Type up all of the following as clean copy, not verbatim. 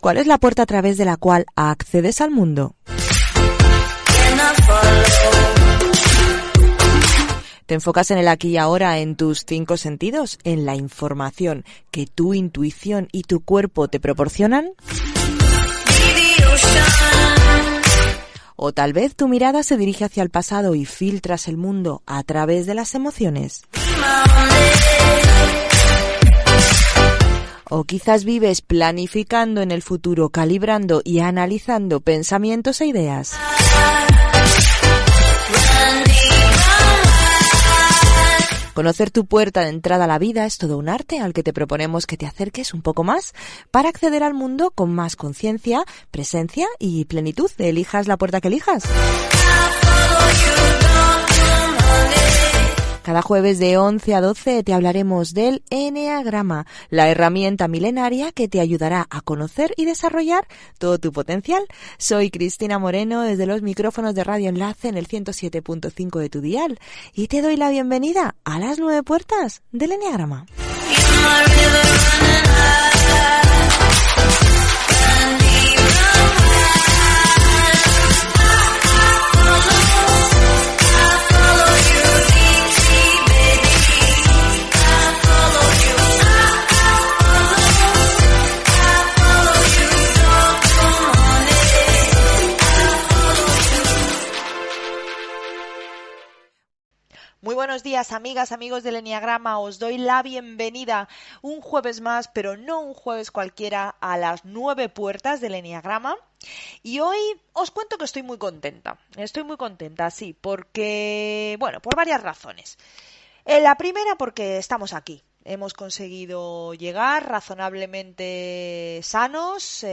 ¿Cuál es la puerta a través de la cual accedes al mundo? ¿Te enfocas en el aquí y ahora, en tus 5 sentidos, en la información que tu intuición y tu cuerpo te proporcionan? ¿O tal vez tu mirada se dirige hacia el pasado y filtras el mundo a través de las emociones? ¿O quizás vives planificando en el futuro, calibrando y analizando pensamientos e ideas? Conocer tu puerta de entrada a la vida es todo un arte al que te proponemos que te acerques un poco más para acceder al mundo con más conciencia, presencia y plenitud. Elijas la puerta que elijas. Cada jueves de 11 a 12 te hablaremos del Eneagrama, la herramienta milenaria que te ayudará a conocer y desarrollar todo tu potencial. Soy Cristina Moreno desde los micrófonos de Radio Enlace en el 107.5 de tu dial y te doy la bienvenida a las 9 puertas del Eneagrama. Muy buenos días, amigas, amigos del Eneagrama. Os doy la bienvenida un jueves más, pero no un jueves cualquiera, a las 9 puertas del Eneagrama. Y hoy os cuento que estoy muy contenta. Estoy muy contenta, sí, porque, bueno, por varias razones. La primera, porque estamos aquí. Hemos conseguido llegar razonablemente sanos,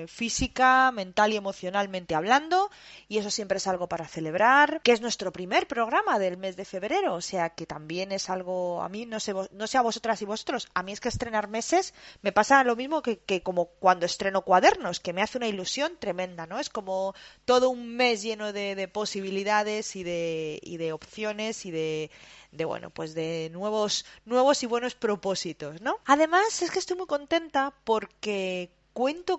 física, mental y emocionalmente hablando, y eso siempre es algo para celebrar, que es nuestro primer programa del mes de febrero, o sea que también es algo, a mí no sé a vosotras y vosotros, a mí es que estrenar meses me pasa lo mismo que como cuando estreno cuadernos, que me hace una ilusión tremenda, ¿no? Es como todo un mes lleno de posibilidades y de opciones y de bueno, pues de nuevos y buenos propósitos, ¿no? Además, es que estoy muy contenta porque cuento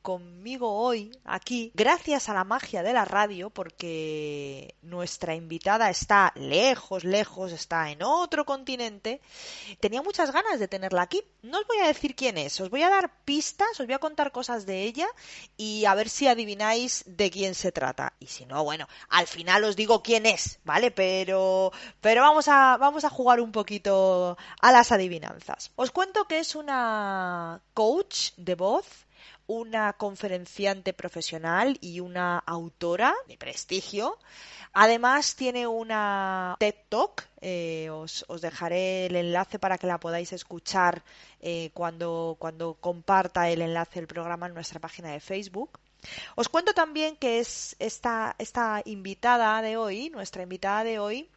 conmigo hoy aquí, gracias a la magia de la radio, porque nuestra invitada está lejos, está en otro continente. Tenía muchas ganas de tenerla aquí. No os voy a decir quién es, os voy a dar pistas, os voy a contar cosas de ella y a ver si adivináis de quién se trata. Y si no, bueno, al final os digo quién es, ¿vale? Pero vamos a jugar un poquito a las adivinanzas. Os cuento que es una coach de voz, una conferenciante profesional y una autora de prestigio. Además tiene una TED Talk, os dejaré el enlace para que la podáis escuchar cuando comparta el enlace del programa en nuestra página de Facebook. Os cuento también que es esta invitada de hoy, nuestra invitada de hoy,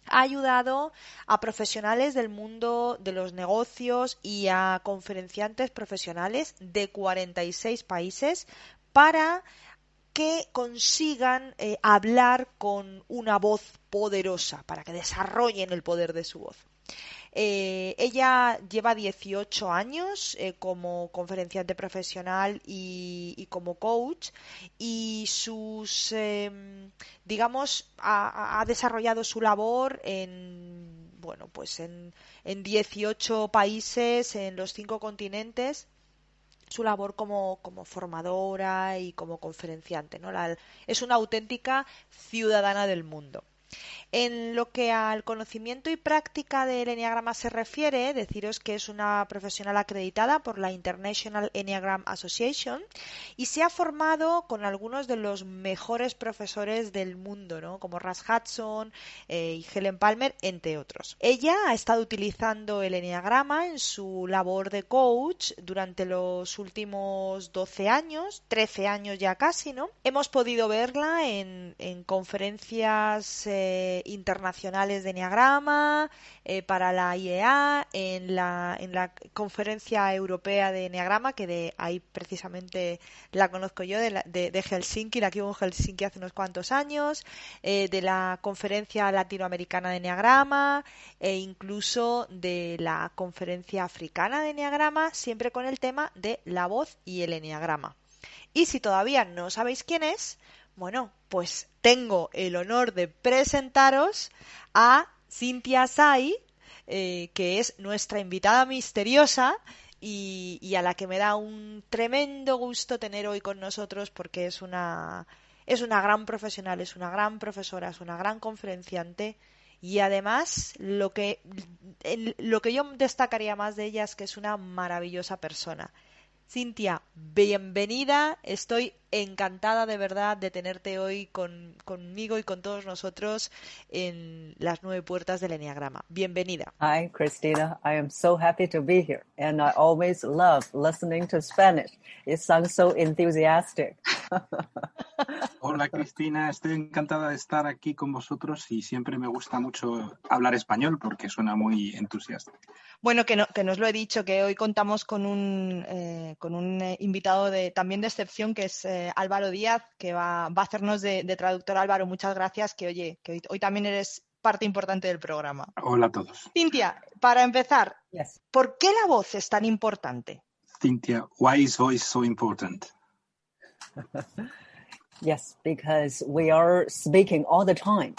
ha ayudado a profesionales del mundo de los negocios y a conferenciantes profesionales de 46 países para que consigan hablar con una voz poderosa, para que desarrollen el poder de su voz. Ella lleva 18 años como conferenciante profesional y como coach, y sus ha desarrollado su labor en 18 países en los 5 continentes. Su labor como formadora y como conferenciante, ¿no? Es una auténtica ciudadana del mundo. En lo que al conocimiento y práctica del Eneagrama se refiere, deciros que es una profesional acreditada por la International Eneagram Association y se ha formado con algunos de los mejores profesores del mundo, ¿no? Como Russ Hudson y Helen Palmer, entre otros. Ella ha estado utilizando el Eneagrama en su labor de coach durante los últimos 12 años, 13 años ya casi, ¿no? Hemos podido verla en conferencias internacionales de Eneagrama, para la IEA, en la conferencia europea de Eneagrama, que de ahí precisamente la conozco yo, de Helsinki, la que hubo en Helsinki hace unos cuantos años, de la conferencia latinoamericana de Eneagrama e incluso de la conferencia africana de Eneagrama, siempre con el tema de la voz y el Eneagrama. Y si todavía no sabéis quién es, bueno, pues tengo el honor de presentaros a Cynthia Zhai, que es nuestra invitada misteriosa y a la que me da un tremendo gusto tener hoy con nosotros porque es una gran profesional, es una gran profesora, es una gran conferenciante y además lo que yo destacaría más de ella es que es una maravillosa persona. Cynthia, bienvenida. Estoy encantada de verdad de tenerte hoy conmigo y con todos nosotros en las 9 puertas del Eneagrama. Bienvenida. Hi, Christina. I am so happy to be here, and I always love listening to Spanish. It sounds so enthusiastic. Hola, Cristina. Estoy encantada de estar aquí con vosotros y siempre me gusta mucho hablar español porque suena muy entusiasta. Bueno, que no os lo he dicho, que hoy contamos con un invitado también de excepción, que es Álvaro Díaz, que va a hacernos de traductor. Álvaro, muchas gracias, que hoy también eres parte importante del programa. Hola a todos. Cynthia, para empezar, Yes. ¿por qué la voz es tan importante? Cynthia, why is voice so important? Yes, because we are speaking all the time,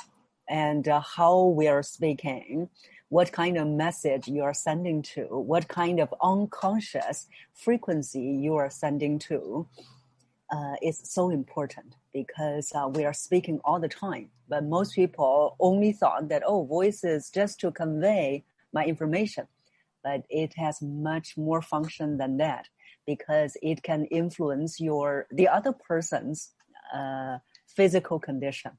and how we are speaking, what kind of message you are sending to, what kind of unconscious frequency you are sending to, is so important because we are speaking all the time. But most people only thought that, voice is just to convey my information. But it has much more function than that because it can influence the other person's physical condition.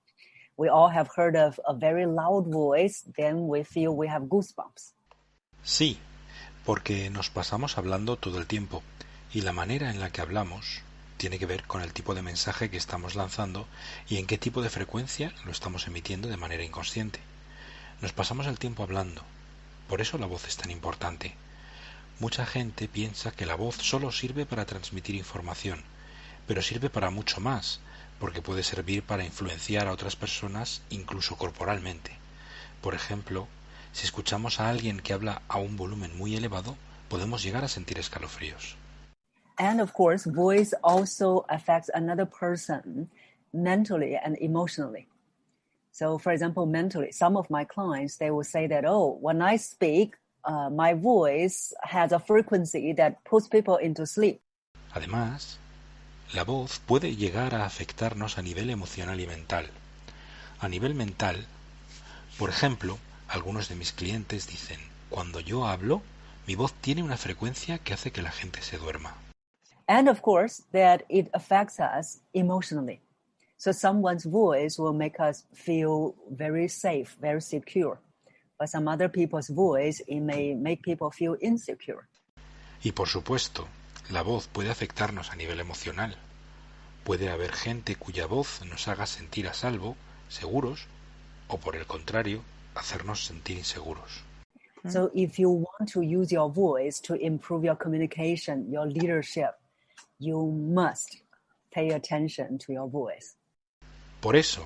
We all have heard of a very loud voice, then we feel we have goosebumps. Sí, porque nos pasamos hablando todo el tiempo y la manera en la que hablamos tiene que ver con el tipo de mensaje que estamos lanzando y en qué tipo de frecuencia lo estamos emitiendo de manera inconsciente. Nos pasamos el tiempo hablando, por eso la voz es tan importante. Mucha gente piensa que la voz solo sirve para transmitir información, pero sirve para mucho más, porque puede servir para influenciar a otras personas incluso corporalmente. Por ejemplo, si escuchamos a alguien que habla a un volumen muy elevado, podemos llegar a sentir escalofríos. And of course, voice also affects another person mentally and emotionally. So for example, mentally, some of my clients, they will say that, when I speak, my voice has a frequency that puts people into sleep. Además, la voz puede llegar a afectarnos a nivel emocional y mental. A nivel mental, por ejemplo, algunos de mis clientes dicen, cuando yo hablo, mi voz tiene una frecuencia que hace que la gente se duerma. And of course, that it affects us emotionally. So someone's voice will make us feel very safe, very secure. But some other people's voice, it may make people feel insecure. Y por supuesto, la voz puede afectarnos a nivel emocional. Puede haber gente cuya voz nos haga sentir a salvo, seguros, o por el contrario, hacernos sentir inseguros. So if you want to use your voice to improve your communication, your leadership, you must pay attention to your voice. Por eso,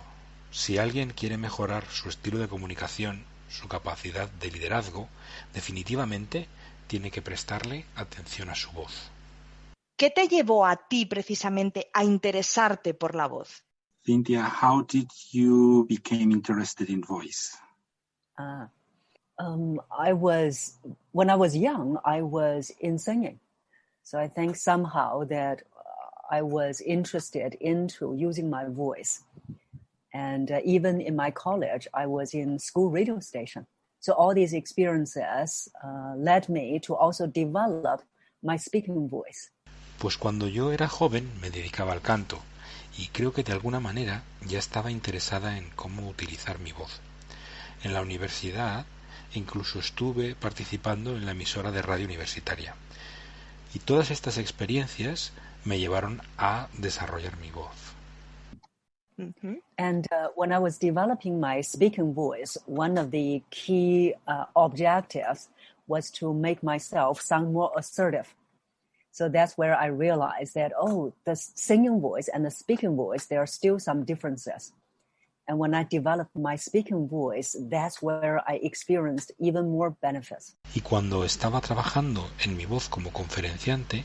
si alguien quiere mejorar su estilo de comunicación, su capacidad de liderazgo, definitivamente tiene que prestarle atención a su voz. ¿Qué te llevó a ti precisamente a interesarte por la voz? Cynthia, how did you become interested in voice? When I was young, I was in singing. So I think somehow that I was interested into using my voice. And even in my college, I was in school radio station. So all these experiences led me to also develop my speaking voice. Pues cuando yo era joven me dedicaba al canto y creo que de alguna manera ya estaba interesada en cómo utilizar mi voz. En la universidad incluso estuve participando en la emisora de radio universitaria. Y todas estas experiencias me llevaron a desarrollar mi voz. Ujú. And when I was developing my speaking voice, one of the key objectives was to make myself sound more assertive. So that's where I realized that, the singing voice and the speaking voice, there are still some differences. And when I developed my speaking voice, that's where I experienced even more benefits. Y cuando estaba trabajando en mi voz como conferenciante,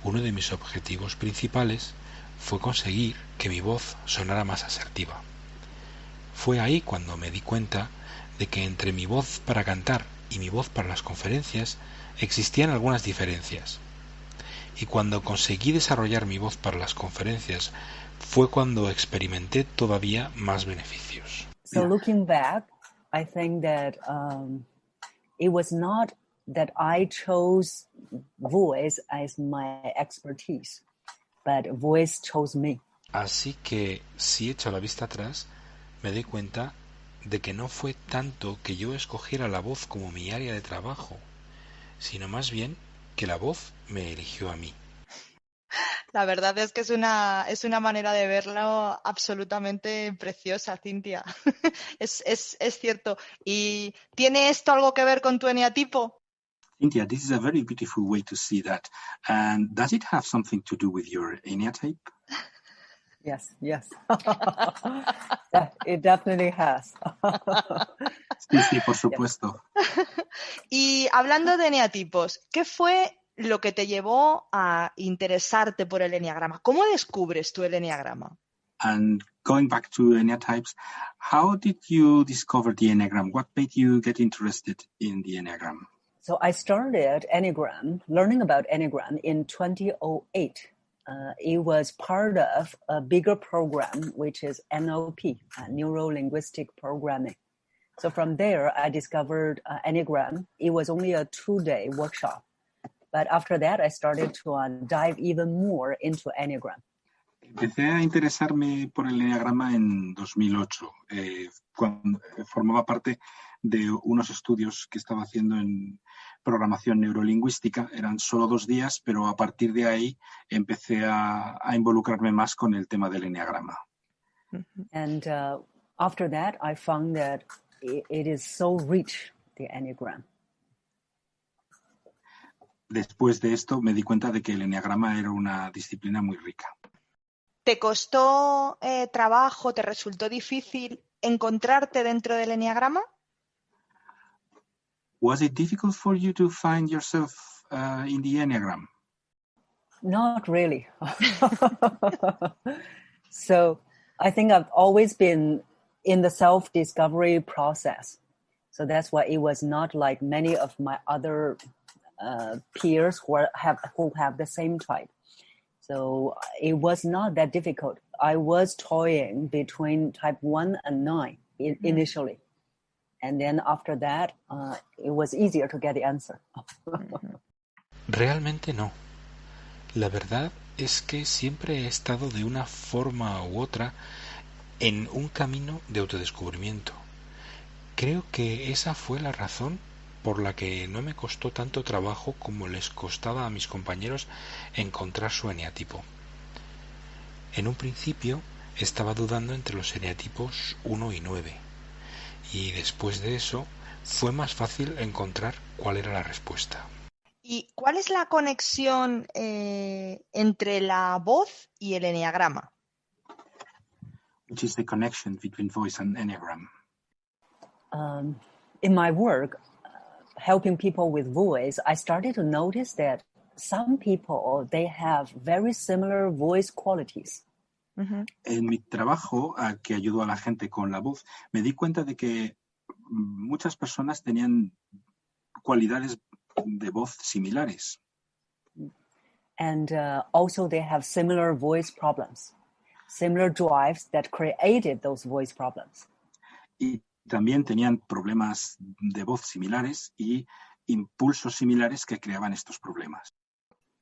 uno de mis objetivos principales fue conseguir que mi voz sonara más asertiva. Fue ahí cuando me di cuenta de que entre mi voz para cantar y mi voz para las conferencias existían algunas diferencias. Y cuando conseguí desarrollar mi voz para las conferencias fue cuando experimenté todavía más beneficios. So looking back, I think that it was not that I chose voice as my expertise, but voice chose me. Así que, si echo la vista atrás, me doy cuenta de que no fue tanto que yo escogiera la voz como mi área de trabajo, sino más bien que la voz me eligió a mí. La verdad es que es una manera de verlo absolutamente preciosa, Cynthia. Es cierto. ¿Y tiene esto algo que ver con tu eneatipo? Cynthia, this is a very beautiful way to see that. And does it have something to do with your eneatype? Yes. It definitely has. Sí, por supuesto. Y hablando de eneatipos, ¿qué fue lo que te llevó a interesarte por el eneagrama? ¿Cómo descubres tú el eneagrama? And going back to eneatypes, how did you discover the Enneagram? What made you get interested in the Enneagram? So I started learning about Enneagram in 2008. It was part of a bigger program, which is NLP, Neuro-Linguistic Programming. So from there, I discovered Enneagram. It was only a 2-day workshop. But after that, I started to dive even more into Enneagram. Empecé a interesarme por el Eneagrama en 2008, cuando formaba parte de unos estudios que estaba haciendo en programación neurolingüística. Eran solo 2 días, pero a partir de ahí empecé a involucrarme más con el tema del Eneagrama. And after that, I found that it is so rich, the Enneagram. Después de esto me di cuenta de que el Eneagrama era una disciplina muy rica. ¿Te costó trabajo, te resultó difícil encontrarte dentro del eneagrama? Was it difficult for you to find yourself in the Enneagram? Not really. So I think I've always been in the self-discovery process. So that's why it was not like many of my other peers who have the same type. So it was not that difficult. I was toying between type 1 and 9 initially. And then after that, it was easier to get the answer. Realmente no. La verdad es que siempre he estado de una forma u otra en un camino de autodescubrimiento. Creo que esa fue la razón por la que no me costó tanto trabajo como les costaba a mis compañeros encontrar su eneatipo. En un principio estaba dudando entre los eneatipos 1 y 9, y después de eso fue más fácil encontrar cuál era la respuesta. ¿Y cuál es la conexión entre la voz y el eneagrama? Which is the connection between voice and Enneagram? In my work, helping people with voice, I started to notice that some people, they have very similar voice qualities. Uh-huh. En mi trabajo, que ayudo a la gente con la voz, me di cuenta de que muchas personas tenían cualidades de voz similares. And also they have similar voice problems, similar drives that created those voice problems. Y también tenían problemas de voz similares y impulsos similares que creaban estos problemas.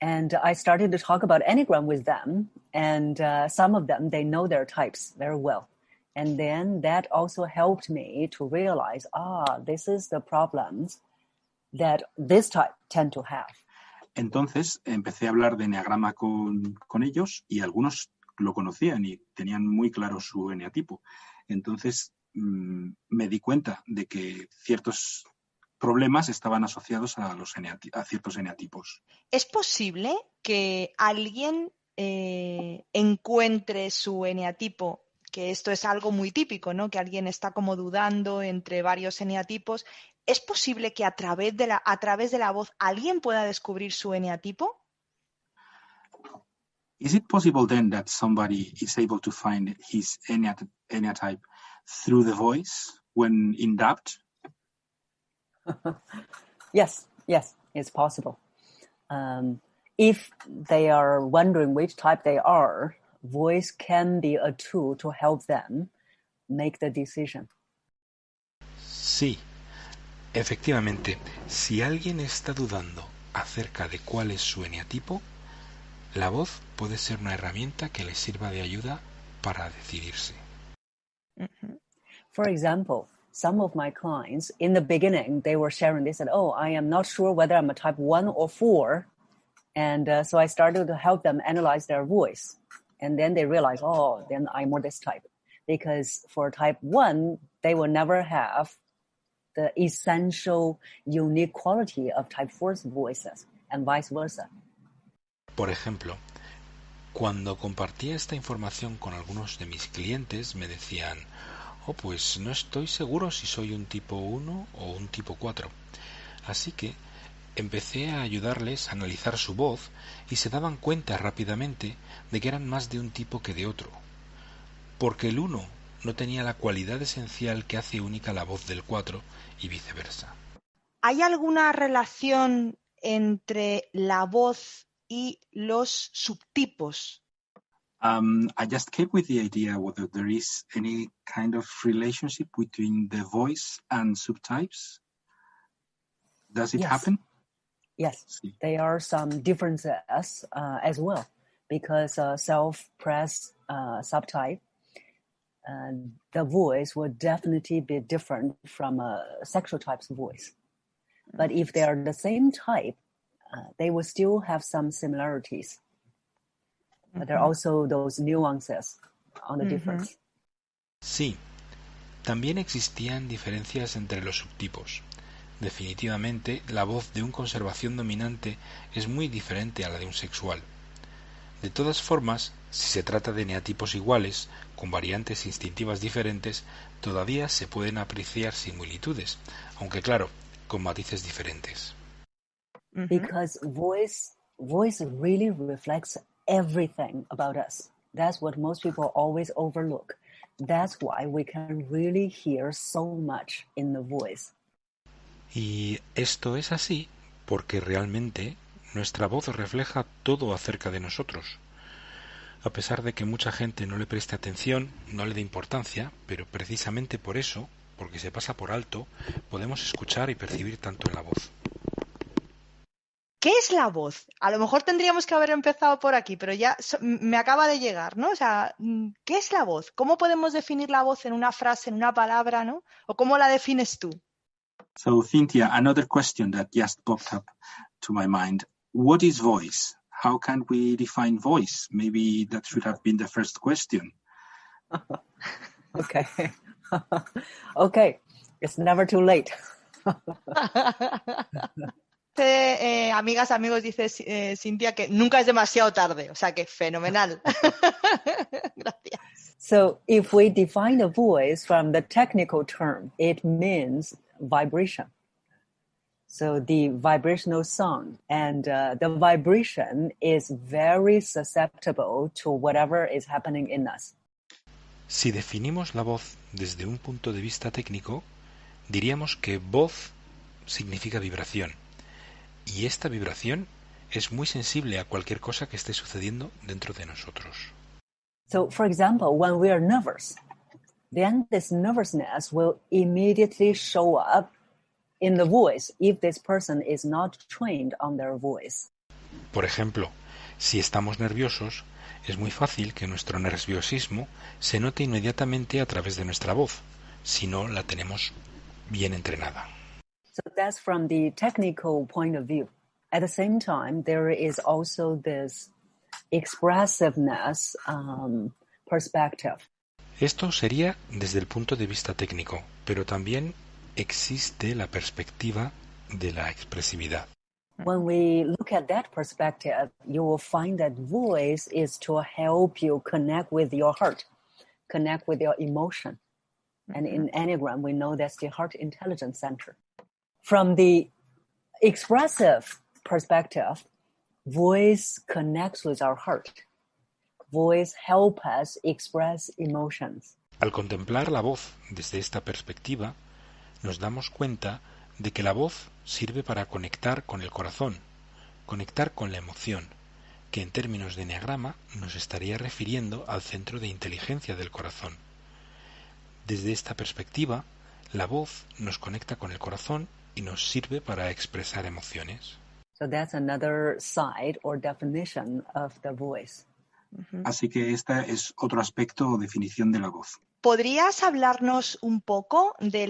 And I started to talk about Enneagram with them, and some of them, they know their types very well. And then that also helped me to realize, this is the problems that this type tend to have. Entonces empecé a hablar de Eneagrama con ellos y algunos lo conocían y tenían muy claro su eneatipo. Entonces me di cuenta de que ciertos problemas estaban asociados a ciertos eneatipos. ¿Es posible que alguien encuentre su eneatipo? Que esto es algo muy típico, ¿no? Que alguien está como dudando entre varios eneatipos. ¿Es posible que a través de la voz alguien pueda descubrir su eneatipo? Is it possible then that somebody is able to find his eneatype through the voice when in doubt? Yes, it's possible. If they are wondering which type they are, voice can be a tool to help them make the decision. Sí, efectivamente, si alguien está dudando acerca de cuál es su eneatipo, la voz puede ser una herramienta que les sirva de ayuda para decidirse. For example, some of my clients, in the beginning, they were sharing, they said, I am not sure whether I'm a type 1 or 4. And so I started to help them analyze their voice. And then they realized, then I'm more this type. Because for type 1, they will never have the essential unique quality of type 4's voices and vice versa. Por ejemplo, cuando compartía esta información con algunos de mis clientes, me decían, pues no estoy seguro si soy un tipo 1 o un tipo 4. Así que empecé a ayudarles a analizar su voz y se daban cuenta rápidamente de que eran más de un tipo que de otro, porque el 1 no tenía la cualidad esencial que hace única la voz del 4 y viceversa. ¿Hay alguna relación entre la voz y los subtipos? I just came with the idea whether there is any kind of relationship between the voice and subtypes. Does it happen? Yes, there are some differences as well, because self-pressed subtype, the voice will definitely be different from a sexual type's voice. But if they are the same type, they will still have some similarities. But there are also those nuances on the difference. Sí, también existían diferencias entre los subtipos. Definitivamente, la voz de un conservación dominante es muy diferente a la de un sexual. De todas formas, si se trata de eneatipos iguales, con variantes instintivas diferentes, todavía se pueden apreciar similitudes, aunque claro, con matices diferentes. Because voice really reflects everything about us. That's what most people always overlook. That's why we can really hear so much in the voice. Y esto es así porque realmente nuestra voz refleja todo acerca de nosotros. A pesar de que mucha gente no le preste atención, no le dé importancia, pero precisamente por eso, porque se pasa por alto, podemos escuchar y percibir tanto en la voz. ¿Qué es la voz? A lo mejor tendríamos que haber empezado por aquí, pero ya me acaba de llegar, ¿no? O sea, ¿qué es la voz? ¿Cómo podemos definir la voz en una frase, en una palabra, ¿no? ¿O cómo la defines tú? So, Cynthia, another question that just popped up to my mind. What is voice? How can we define voice? Maybe that should have been the first question. Okay. Okay. It's never too late. Amigas, amigos, dice Cynthia que nunca es demasiado tarde. O sea que fenomenal. Gracias. So if we define the voice from the technical term, it means vibration. So the vibrational sound, and the vibration is very susceptible to whatever is happening in us. Si definimos la voz desde un punto de vista técnico, diríamos que voz significa vibración. Y esta vibración es muy sensible a cualquier cosa que esté sucediendo dentro de nosotros. So, for example, when we are nervous, then this nervousness will immediately show up in the voice if this person is not trained on their voice. Por ejemplo, si estamos nerviosos, es muy fácil que nuestro nerviosismo se note inmediatamente a través de nuestra voz, si no la tenemos bien entrenada. So that's from the technical point of view. At the same time, there is also this expressiveness perspective. Esto sería desde el punto de vista técnico, pero también existe la perspectiva de la expresividad. When we look at that perspective, you will find that voice is to help you connect with your heart, connect with your emotion. And in Eneagram, we know that's the heart intelligence center. From the expressive perspective, voice connects with our heart. Voice helps us express emotions. Al contemplar la voz desde esta perspectiva, nos damos cuenta de que la voz sirve para conectar con el corazón, conectar con la emoción, que en términos de eneagrama nos estaría refiriendo al centro de inteligencia del corazón. Desde esta perspectiva, la voz nos conecta con el corazón y nos sirve para expresar emociones. So that's another side or definition of the voice. Así que esta es otro aspecto o definición de la voz. ¿Podrías hablarnos un poco de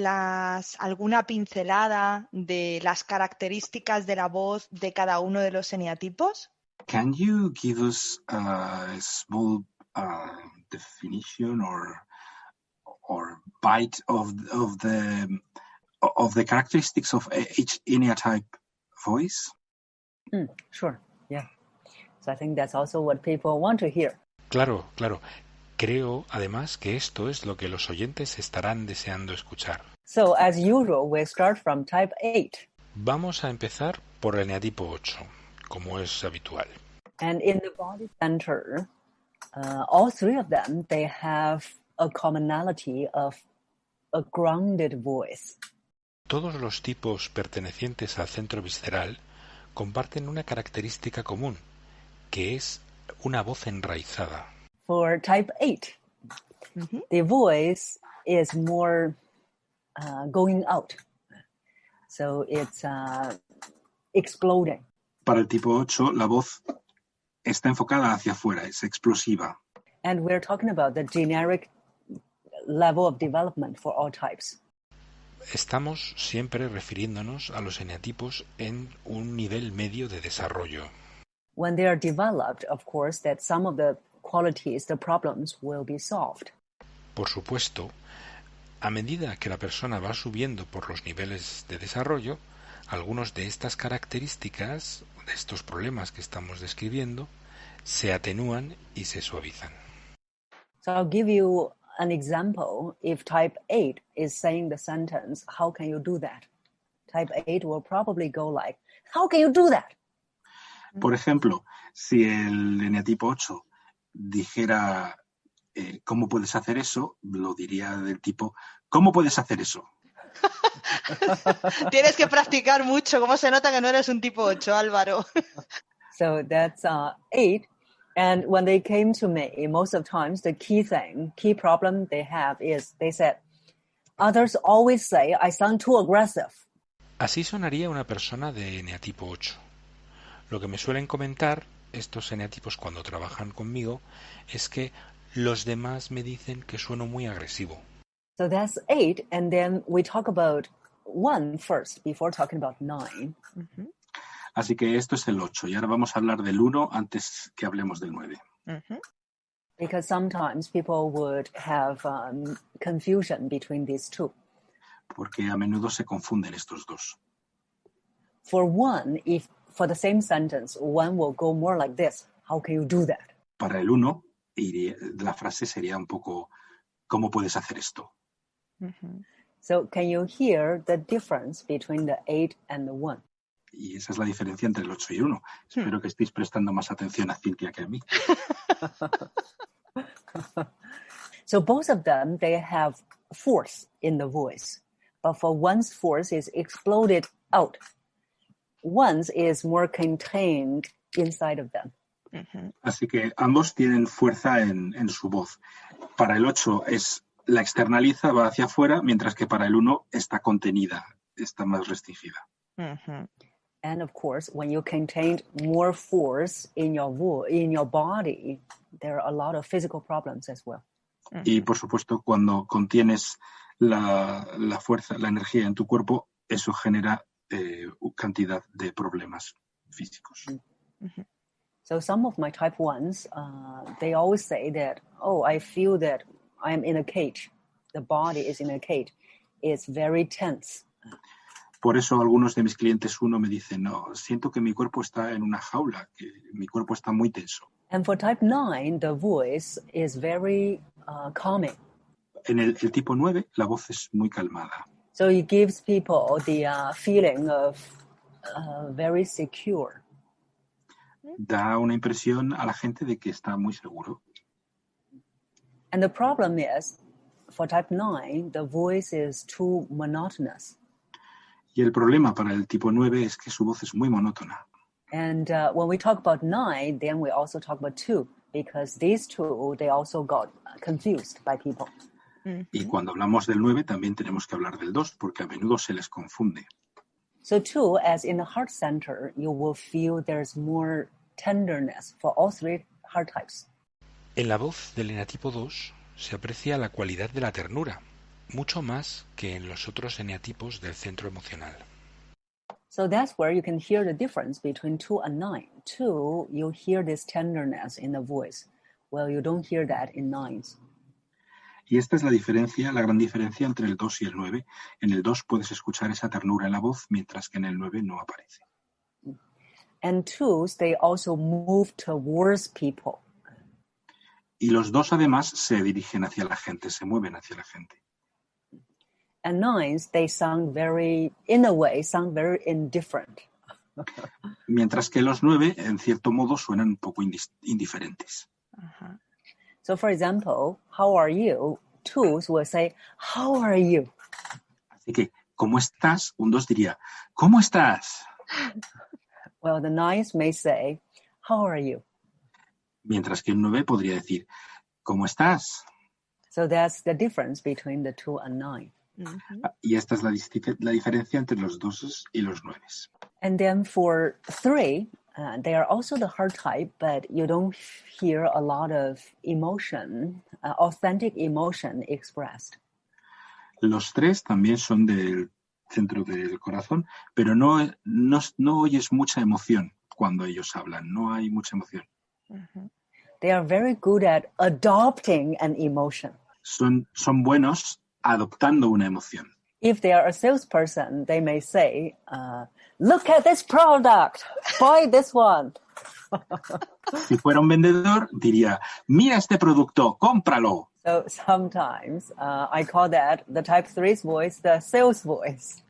alguna pincelada de las características de la voz de cada uno de los eneatipos? Can you give us a small definition or bite of the characteristics of each eneatype voice? Sure, yeah. So I think that's also what people want to hear. Claro. Creo, además, que esto es lo que los oyentes estarán deseando escuchar. So, as usual, we start from type 8. Vamos a empezar por el eneatipo 8, como es habitual. And in the body center, all three of them, they have a commonality of a grounded voice. Todos los tipos pertenecientes al centro visceral comparten una característica común, que es una voz enraizada. For type 8, the voice is more going out. So it's exploding. Para el tipo 8, la voz está enfocada hacia afuera, es explosiva. And we're talking about the generic level of development for all types. Estamos siempre refiriéndonos a los eneatipos en un nivel medio de desarrollo. When they are developed, of course, that some of the qualities, the problems will be solved. Por supuesto, a medida que la persona va subiendo por los niveles de desarrollo, algunos de estas características, de estos problemas que estamos describiendo, se atenúan y se suavizan. So I'll give you an example. If type 8 is saying the sentence, how can you do that? Type 8 will probably go like, how can you do that? Por ejemplo, si el eneatipo 8 dijera ¿cómo puedes hacer eso? Lo diría del tipo ¿cómo puedes hacer eso? Tienes que practicar mucho. ¿Cómo se nota que no eres un tipo 8, Álvaro? So that's 8. And when they came to me, most of the times, the key problem they have is they said, others always say I sound too aggressive. Así sonaría una persona de eneatipo 8. Lo que me suelen comentar estos eneatipos cuando trabajan conmigo es que los demás me dicen que sueno muy agresivo. So that's 8, and then we talk about 1 first before talking about 9. Así que esto es el 8 y ahora vamos a hablar del 1 antes que hablemos del 9. Because sometimes people would have confusion between these two. Porque a menudo se confunden estos dos. For 1, if for the same sentence, 1 will go more like this. How can you do that? Para el 1, la frase sería un poco ¿cómo puedes hacer esto? So can you hear the difference between the 8 and the 1? Y esa es la diferencia entre el 8 y el 1. Espero que estéis prestando más atención a Cynthia que a mí. So both of them, they have force in the voice. But for one's force is exploded out. One's is more contained inside of them. Así que ambos tienen fuerza en su voz. Para el 8 la externaliza, va hacia afuera, mientras que para el 1 está contenida, está más restringida. And of course, when you contain more force in your body, there are a lot of physical problems as well. Y por supuesto, cuando contienes la fuerza, la energía en tu cuerpo, eso genera cantidad de problemas físicos. So some of my type 1s, they always say that, oh, I feel that I'm in a cage. The body is in a cage. It's very tense. Por eso algunos de mis clientes 1 me dicen, no, siento que mi cuerpo está en una jaula, que mi cuerpo está muy tenso. And for type 9, the voice is very calming. En el tipo 9, la voz es muy calmada. So it gives people the feeling of very secure. Da una impresión a la gente de que está muy seguro. And the problem is, for type 9, the voice is too monotonous. Y el problema para el tipo 9 es que su voz es muy monótona. And when we talk about 9, then we also talk about 2, because these two, they also got confused by people. Y cuando hablamos del 9, también tenemos que hablar del 2, porque a menudo se les confunde. So 2, as in the heart center, you will feel there's more tenderness for all 3 heart types. En la voz del eneatipo 2 se aprecia la cualidad de la ternura, mucho más que en los otros eneatipos del centro emocional. So that's where you can hear the difference between 2 and 9. 2, you hear this tenderness in the voice. Well, you don't hear that in 9s. Y esta es la diferencia, la gran diferencia entre el 2 y el 9. En el 2 puedes escuchar esa ternura en la voz, mientras que en el 9 no aparece. And 2s, they also move towards people. Y los 2 además se dirigen hacia la gente, se mueven hacia la gente. And 9s, they sound very, in a way, sound very indifferent. Mientras que los 9, en cierto modo, suenan un poco indiferentes. Uh-huh. So, for example, how are you? 2s will say, how are you? Así que, ¿cómo estás? Un 2 diría, ¿cómo estás? Well, the 9s may say, how are you? Mientras que un 9 podría decir, ¿cómo estás? So that's the difference between the 2 and 9. Mm-hmm. Y esta es la diferencia entre los 2 y los 9. And then for 3, they are also the heart type, but you don't hear a lot of emotion, authentic emotion expressed. Los 3 también son del centro del corazón, pero no oyes mucha emoción cuando ellos hablan, no hay mucha emoción. Mm-hmm. They are very good at adopting an emotion. Son buenos adoptando una emoción. If they are a salesperson, they may say, look at this product, buy this one. Si fuera un vendedor, diría, mira este producto, cómpralo. So sometimes I call that the type 3's voice, the sales voice.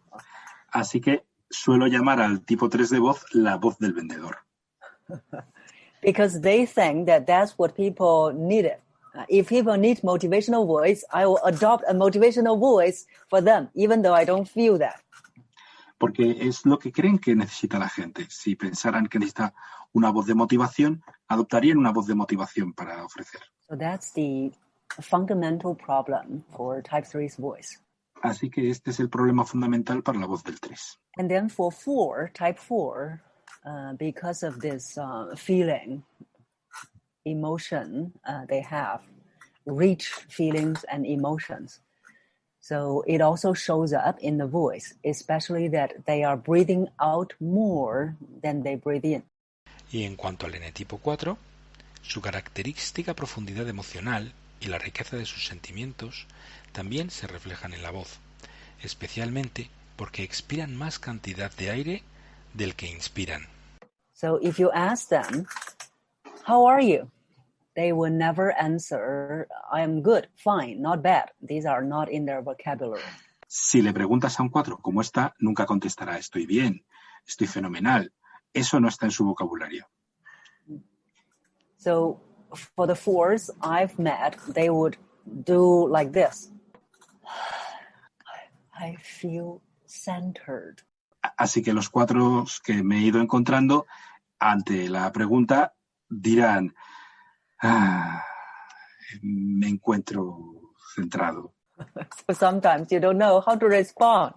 Así que suelo llamar al tipo 3 de voz la voz del vendedor. Because they think that that's what people needed. If people need motivational voice, I will adopt a motivational voice for them, even though I don't feel that. Porque es lo que creen que necesita la gente. Si pensaran que necesita una voz de motivación, adoptarían una voz de motivación para ofrecer. So that's the fundamental problem for type 3's voice. Así que este es el problema fundamental para la voz del 3. And then for 4, type 4, because of this feeling, emotion they have, rich feelings and emotions. So it also shows up in the voice, especially that they are breathing out more than they breathe in. Y en cuanto al eneatipo 4, su característica profundidad emocional y la riqueza de sus sentimientos también se reflejan en la voz, especialmente porque expiran más cantidad de aire del que inspiran. So if you ask them, how are you? They will never answer, I am good, fine, not bad. These are not in their vocabulary. Si le preguntas a un 4 cómo está, nunca contestará estoy bien, estoy fenomenal. Eso no está en su vocabulario. So for the 4s I've met, they would do like this. I feel centered. Así que los 4 que me he ido encontrando, ante la pregunta, dirán, me encuentro centrado. So sometimes you don't know how to respond.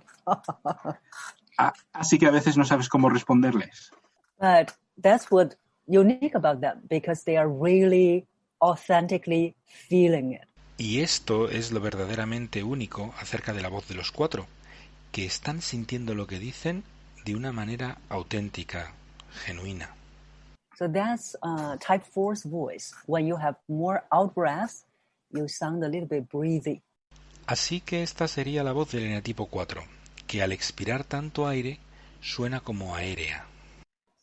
Así que a veces no sabes cómo responderles. But that's what's unique about them, because they are really authentically feeling it. Y esto es lo verdaderamente único acerca de la voz de los 4, que están sintiendo lo que dicen de una manera auténtica, genuina. So that's type 4's voice. When you have more out breaths, you sound a little bit breathy. Así que esta sería la voz del eneatipo 4, que al expirar tanto aire suena como aérea.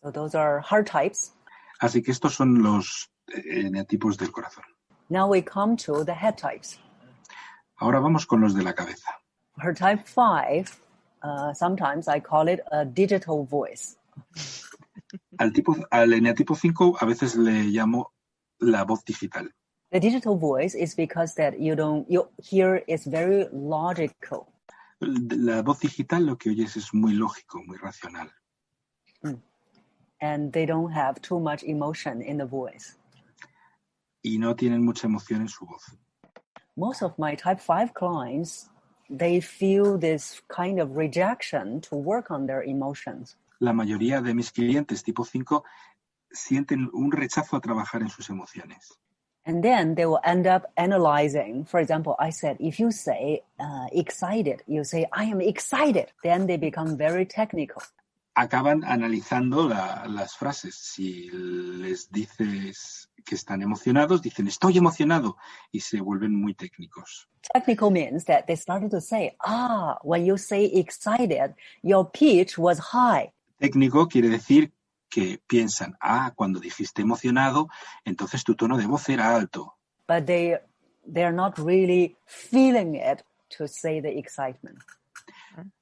So those are heart types. Así que estos son los eneatipos del corazón. Now we come to the head types. Ahora vamos con los de la cabeza. For type 5, sometimes I call it a digital voice. Al eneatipo 5 a veces le llamo la voz digital. The digital voice is because that you hear is very logical. La voz digital lo que oyes es muy lógico, muy racional. And they don't have too much emotion in the voice. Y no tienen mucha emoción en su voz. Most of my type 5 clients, they feel this kind of rejection to work on their emotions. La mayoría de mis clientes tipo 5 sienten un rechazo a trabajar en sus emociones. And then they will end up analyzing. For example, I said, if you say excited, you say, I am excited. Then they become very technical. Acaban analizando las frases. Si les dices que están emocionados, dicen estoy emocionado y se vuelven muy técnicos. Technical means that they started to say, when you say excited, your pitch was high. Técnico quiere decir que piensan, cuando dijiste emocionado, entonces tu tono de voz era alto. But they're not really feeling it to say the excitement.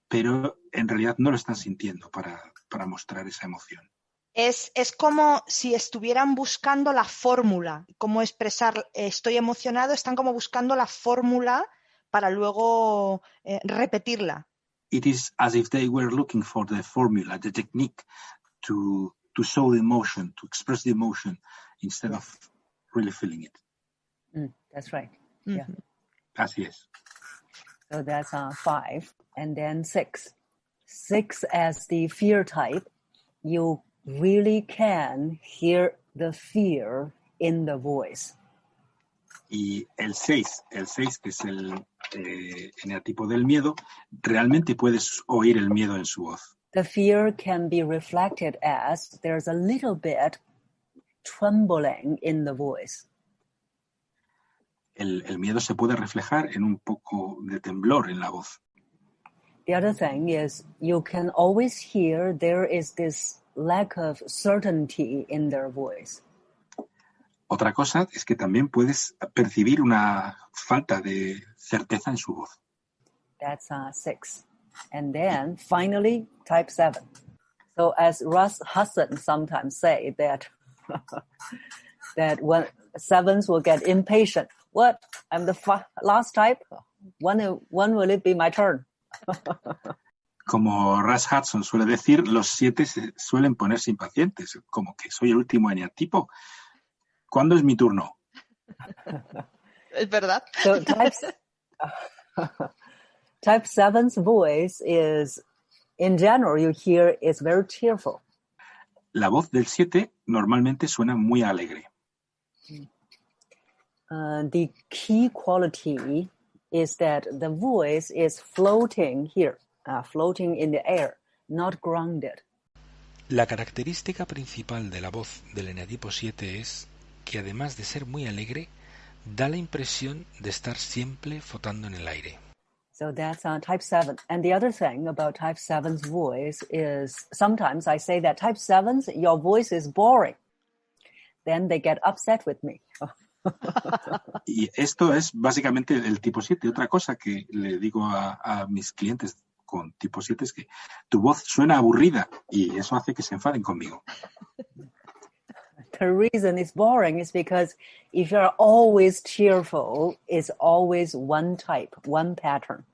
Pero en realidad no lo están sintiendo para mostrar esa emoción. Es como si estuvieran buscando la fórmula, cómo expresar estoy emocionado, están como buscando la fórmula para luego repetirla. It is as if they were looking for the formula, the technique to show the emotion, to express the emotion instead of really feeling it. That's right. Mm-hmm. Yeah. Así es. So that's 5. And then 6. 6 as the fear type, you really can hear the fear in the voice. Y el 6, que es el eneatipo del miedo, realmente puedes oír el miedo en su voz. The fear can be reflected as there's a little bit trembling in the voice. El miedo se puede reflejar en un poco de temblor en la voz. The other thing is you can always hear there is this lack of certainty in their voice. Otra cosa es que también puedes percibir una falta de certeza en su voz. That's 6. And then finally, type 7. So as Russ Hudson sometimes say that when 7s will get impatient. What? I'm the last type? When will it be my turn? Como Russ Hudson suele decir, los 7 suelen ponerse impacientes, como que soy el último eneatipo. ¿Cuándo es mi turno? ¿Es verdad? So type 7's voice is, in general, you hear is very cheerful. La voz del 7 normalmente suena muy alegre. The key quality is that the voice is floating here, floating in the air, not grounded. La característica principal de la voz del eneatipo 7 es que además de ser muy alegre, da la impresión de estar siempre flotando en el aire. So that's type 7. And the other thing about type 7's voice is sometimes I say that type 7's, your voice is boring. Then they get upset with me. Y esto es básicamente el tipo 7. Otra cosa que le digo a mis clientes con tipo 7 es que tu voz suena aburrida y eso hace que se enfaden conmigo. The reason it's boring is because if you're always cheerful, it's always one type, one pattern.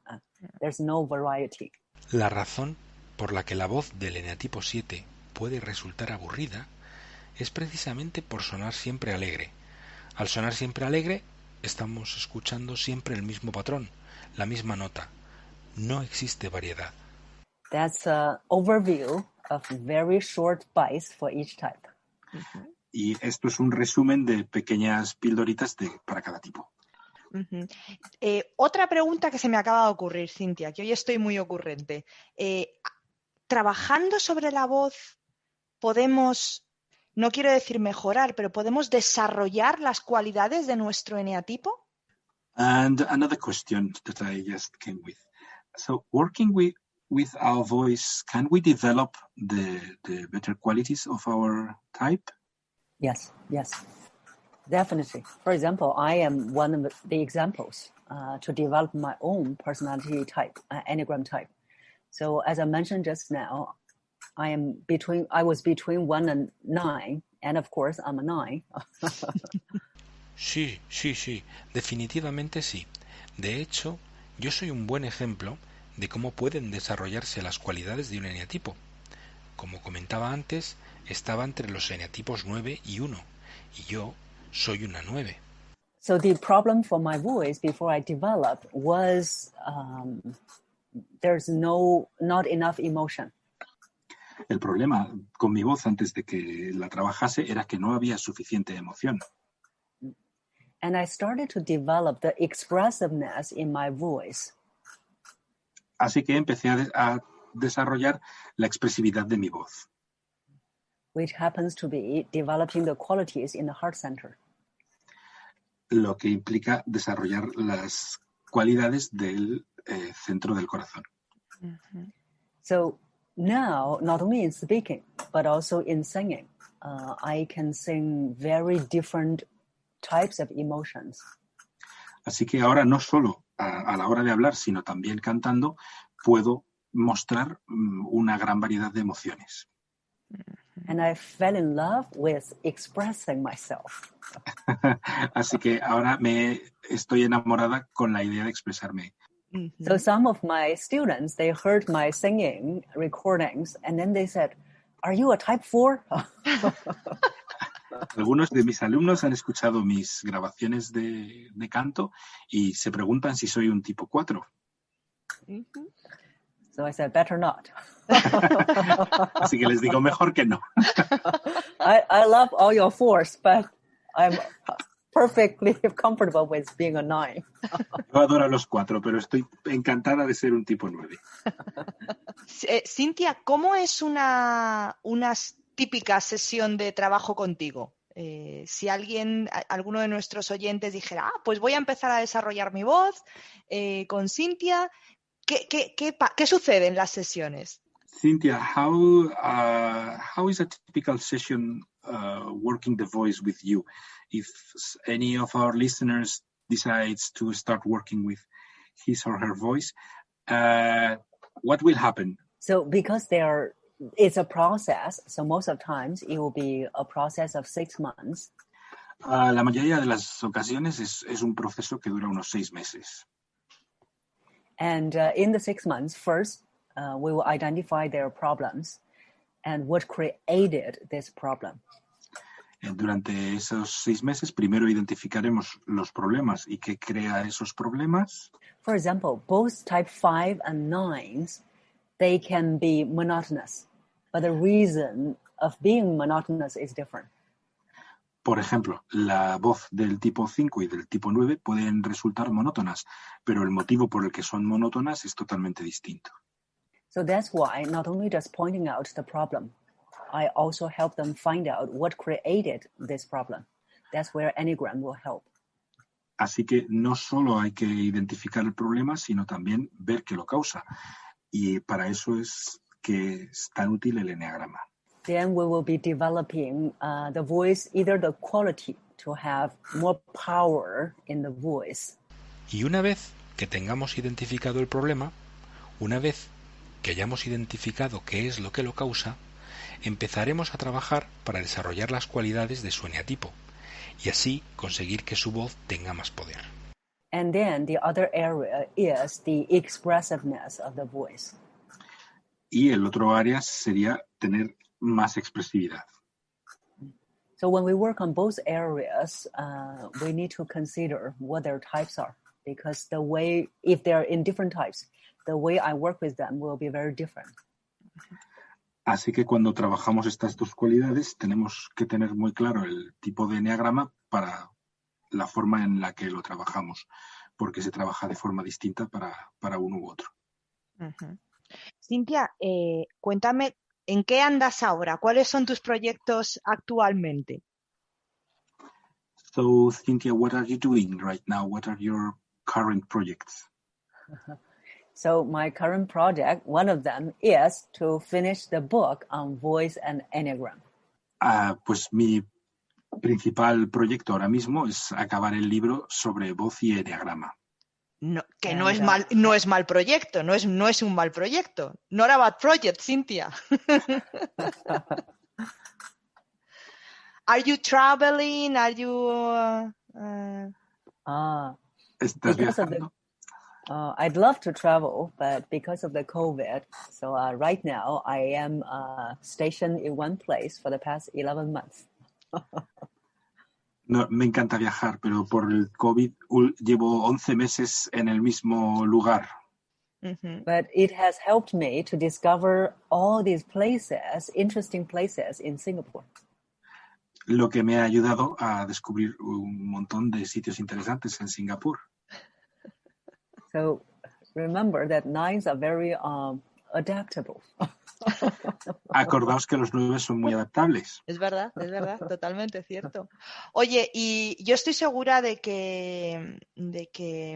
There's no variety. La razón por la que la voz del eneatipo 7 puede resultar aburrida es precisamente por sonar siempre alegre. Al sonar siempre alegre, estamos escuchando siempre el mismo patrón, la misma nota. No existe variedad. That's an overview of very short bites for each type. Uh-huh. Y esto es un resumen de pequeñas pildoritas para cada tipo. Uh-huh. Otra pregunta que se me acaba de ocurrir, Cynthia, que hoy estoy muy ocurrente. Trabajando sobre la voz, podemos no quiero decir mejorar, pero ¿podemos desarrollar las cualidades de nuestro eneatipo? And another question that I just came with. So working with our voice, can we develop the better qualities of our type? Yes, definitely. For example, I am one of the examples to develop my own personality type, Enneagram type. So as I mentioned just now, I was between 1 and 9, and of course I'm a 9. Sí, definitivamente sí. De hecho, yo soy un buen ejemplo de cómo pueden desarrollarse las cualidades de un eneatipo. Como comentaba antes, estaba entre los eneatipos 9 y 1, y yo soy una 9. So the problem for my voice before I developed was there's not enough emotion. El problema con mi voz antes de que la trabajase era que no había suficiente emoción. And I started to develop the expressiveness in my voice. Así que empecé a desarrollar la expresividad de mi voz. Which happens to be developing the qualities in the heart center. Lo que implica desarrollar las cualidades del centro del corazón. Mm-hmm. So now, not only in speaking, but also in singing, I can sing very different types of emotions. Así que ahora no solo a la hora de hablar, sino también cantando, puedo mostrar una gran variedad de emociones. And I fell in love with expressing myself. Así que ahora estoy enamorada con la idea de expresarme. Mm-hmm. So some of my students, they heard my singing recordings and then they said, "Are you a type 4?" Algunos de mis alumnos han escuchado mis grabaciones de canto y se preguntan si soy un tipo 4. Mm-hmm. So I said, better not. Así que les digo, mejor que no. I love all your 4s, but I'm perfectly comfortable with being a 9. Yo adoro a los 4, pero estoy encantada de ser un tipo 9. Cynthia, ¿cómo es una típica sesión de trabajo contigo? Si alguno de nuestros oyentes dijera, pues voy a empezar a desarrollar mi voz con Cynthia, ¿qué sucede en las sesiones? Cynthia, how is a typical session working the voice with you? If any of our listeners decides to start working with his or her voice, what will happen? So because it's a process, so most of the times it will be a process of 6 months. La mayoría de las ocasiones es un proceso que dura unos 6 meses. And in the 6 months, first, we will identify their problems and what created this problem. Durante esos 6 meses, primero identificaremos los problemas y qué crea esos problemas. For example, both type 5 and 9s, they can be monotonous, but the reason of being monotonous is different. Por ejemplo, la voz del tipo 5 y del tipo 9 pueden resultar monótonas, pero el motivo por el que son monótonas es totalmente distinto. So that's why not only just pointing out the problem, I also help them find out what created this problem. That's where Eneagram will help. Así que no solo hay que identificar el problema, sino también ver qué lo causa. Y para eso es que es tan útil el eneagrama. Then we will be developing the voice, either the quality to have more power in the voice. Y una vez que tengamos identificado el problema, una vez que hayamos identificado qué es lo que lo causa, empezaremos a trabajar para desarrollar las cualidades de su eneatipo y así conseguir que su voz tenga más poder. And then the other area is the expressiveness of the voice. Y el otro área sería tener más expresividad. So when we work on both areas, we need to consider what their types are, because if they're in different types, the way I work with them will be very different. Así que cuando trabajamos estas dos cualidades, tenemos que tener muy claro el tipo de eneagrama para la forma en la que lo trabajamos, porque se trabaja de forma distinta para uno u otro. Uh-huh. Cynthia, cuéntame ¿En qué andas ahora? ¿Cuáles son tus proyectos actualmente? So, Cynthia, what are you doing right now? What are your current projects? So my current project, one of them is to finish the book on voice and Eneagram. Pues mi principal proyecto ahora mismo es acabar el libro sobre voz y eneagrama. No, que no es mal proyecto, no es un mal proyecto. Not a bad project, Cynthia. Are you traveling? Are you... ¿Estás viajando? I'd love to travel, but because of the COVID, so right now I am stationed in one place for the past 11 months. No, me encanta viajar, pero por el COVID llevo 11 meses en el mismo lugar. Mm-hmm. But it has helped me to discover all these places, interesting places in Singapore. Lo que me ha ayudado a descubrir un montón de sitios interesantes en Singapur. So remember that nines are very adaptable. Acordaos que los 9 son muy adaptables. Es verdad, totalmente cierto. Oye, y yo estoy segura de que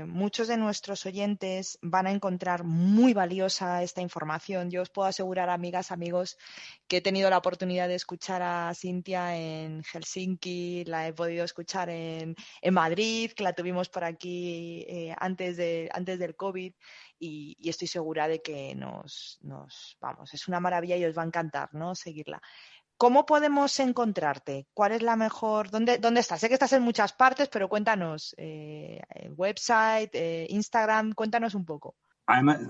muchos de nuestros oyentes van a encontrar muy valiosa esta información. Yo os puedo asegurar, amigas, amigos, que he tenido la oportunidad de escuchar a Cynthia en Helsinki, la he podido escuchar en Madrid, que la tuvimos por aquí antes del COVID. Y estoy segura de que vamos, es una maravilla y os va a encantar, ¿no? Seguirla. ¿Cómo podemos encontrarte? ¿Cuál es la mejor? ¿Dónde estás? Sé que estás en muchas partes, pero cuéntanos, website, Instagram, cuéntanos un poco.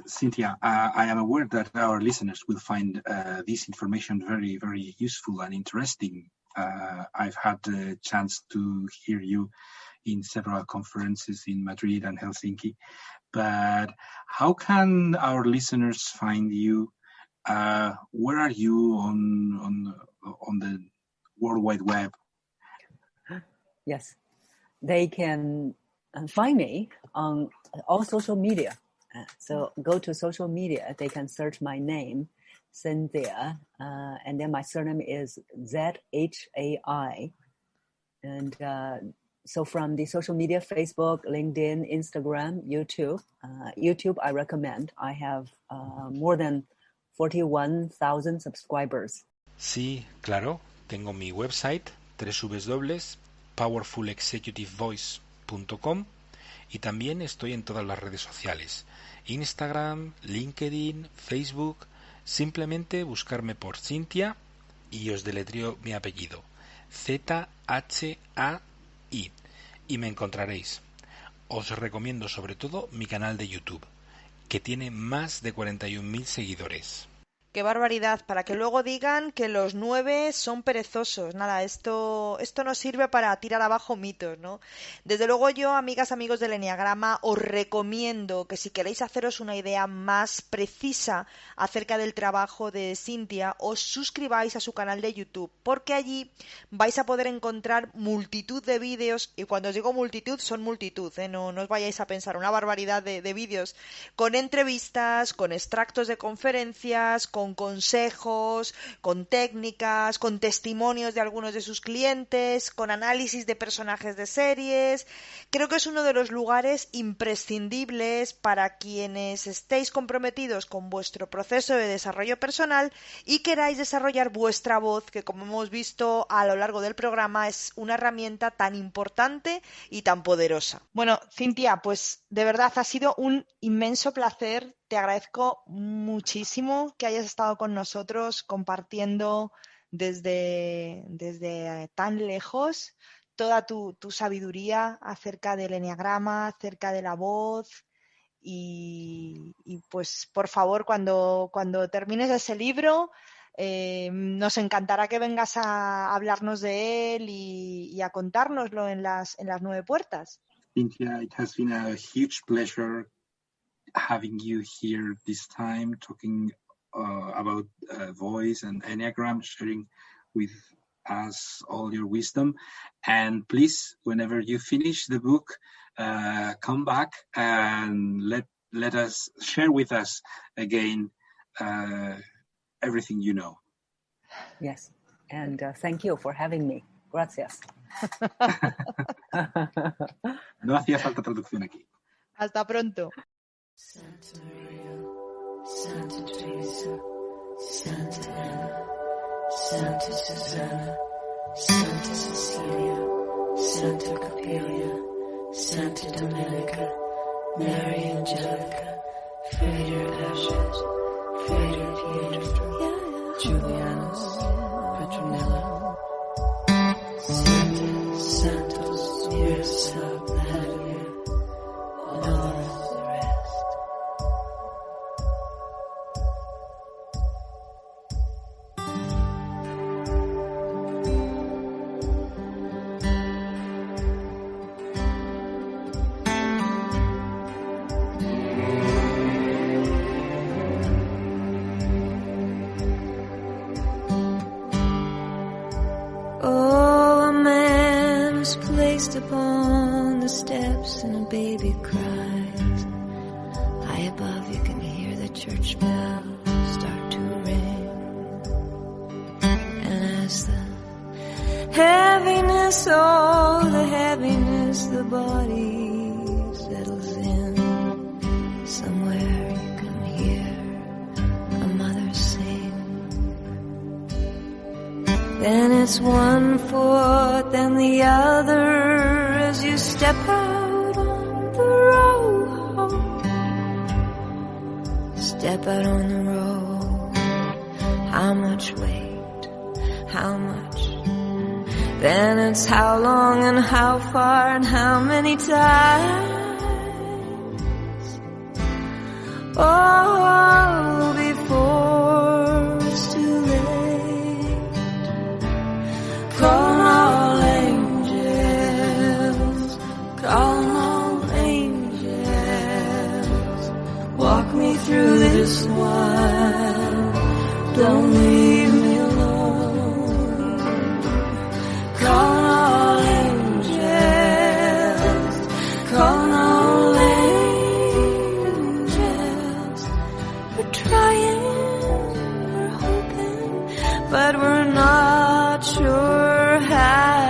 Cynthia, I am aware that our listeners will find this information very, very useful and interesting. I've had the chance to hear you in several conferences in Madrid and Helsinki. But how can our listeners find you? Where are you on the World Wide Web? Yes, they can find me on all social media. So go to social media. They can search my name, Cynthia, and then my surname is Zhai. And so from the social media, Facebook, LinkedIn, Instagram, YouTube. YouTube, I recommend. I have more than 41,000 subscribers. Sí, claro. Tengo mi website, www.powerfulexecutivevoice.com, y también estoy en todas las redes sociales. Instagram, LinkedIn, Facebook. Simplemente buscarme por Cynthia y os deletreo mi apellido. Zhai. Y me encontraréis. Os recomiendo sobre todo mi canal de YouTube, que tiene más de 41.000 seguidores. ¡Qué barbaridad! Para que luego digan que los 9 son perezosos. Nada, esto nos sirve para tirar abajo mitos, ¿no? Desde luego yo, amigas, amigos del Eneagrama, os recomiendo que si queréis haceros una idea más precisa acerca del trabajo de Cynthia, os suscribáis a su canal de YouTube, porque allí vais a poder encontrar multitud de vídeos, y cuando os digo multitud, son multitud, ¿eh? No os vayáis a pensar una barbaridad de vídeos, con entrevistas, con extractos de conferencias, con consejos, con técnicas, con testimonios de algunos de sus clientes, con análisis de personajes de series. Creo que es uno de los lugares imprescindibles para quienes estéis comprometidos con vuestro proceso de desarrollo personal y queráis desarrollar vuestra voz, que como hemos visto a lo largo del programa es una herramienta tan importante y tan poderosa. Bueno, Cynthia, pues de verdad ha sido un inmenso placer. Te agradezco muchísimo que hayas estado con nosotros compartiendo desde tan lejos toda tu sabiduría acerca del eneagrama, acerca de la voz y pues por favor cuando termines ese libro nos encantará que vengas a hablarnos de él y a contárnoslo en las 9 puertas. Cynthia, it has been a huge pleasure having you here this time, talking about voice and Enneagram, sharing with us all your wisdom. And please, whenever you finish the book, come back and let us share with us again everything you know. Yes. And thank you for having me. Gracias. No hacía falta traducción aquí. Hasta pronto. Santa Maria, Santa Teresa, Santa Anna, Santa Susanna, Santa Cecilia, Santa Capelia, Santa Domenica, Mary Angelica, Frater Ashes, Frater Pietro, Julianus, Petronilla, Santa Santos, Mirsa, Vladimir, and all the rest. Upon the steps and a baby cries. High above you can hear the church bells start to ring. And as the heaviness, oh the heaviness, the body settles in, somewhere you can hear a mother sing. Then it's one foot, then the other, as you step out on the road. Step out on the road. How much weight? How much? Then it's how long and how far and how many times. Oh, before it's too late. Call all angels, call all angels. Walk me through this one, don't leave me alone. Call all angels, call all angels. We're trying, we're hoping, but we're not sure how.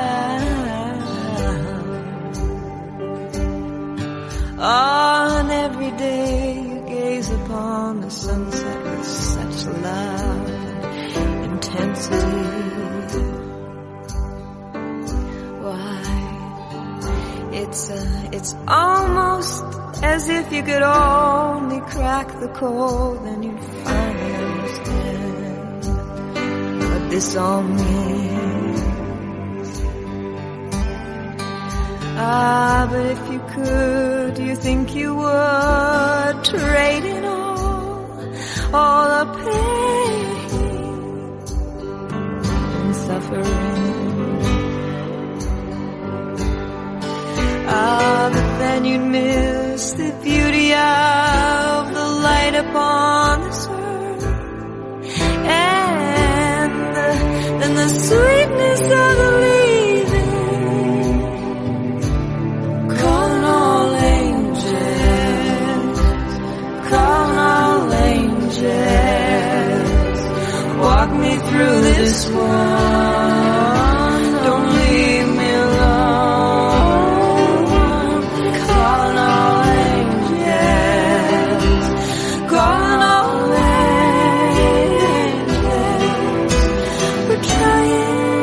Oh, and every day you gaze upon the sunset with such love and intensity. Why, it's almost as if you could only crack the code, then you'd finally understand what this all means. Ah, but if you could, do you think you would trade in all the pain and suffering? Ah, but then you'd miss the beauty of the light upon this earth, and then the sweetness of the leaving. Calling all angels, calling all angels. Walk me through this one, don't leave me alone. Calling all angels, calling all angels. We're trying,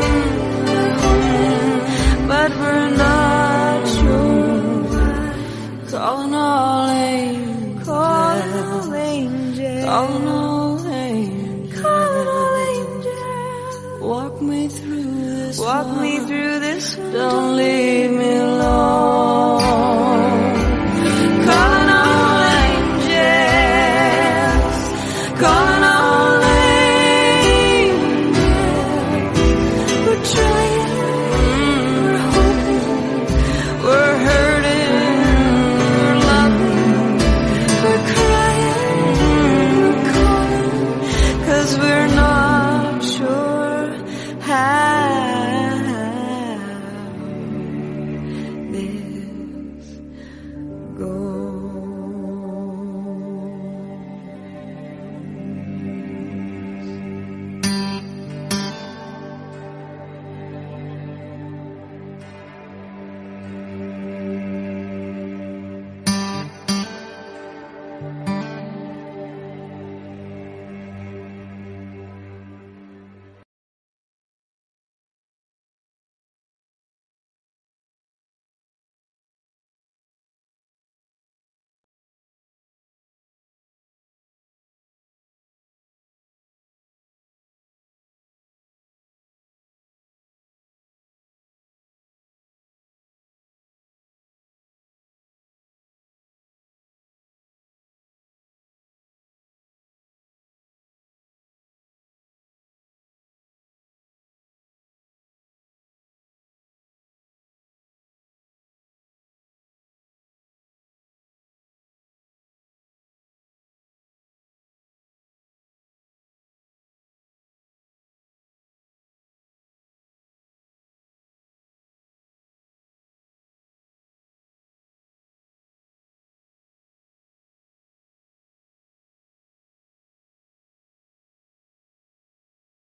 we're hoping, but we're not sure. Calling all angels, calling all angels, calling all angels, calling all angels. Walk me through this, don't leave.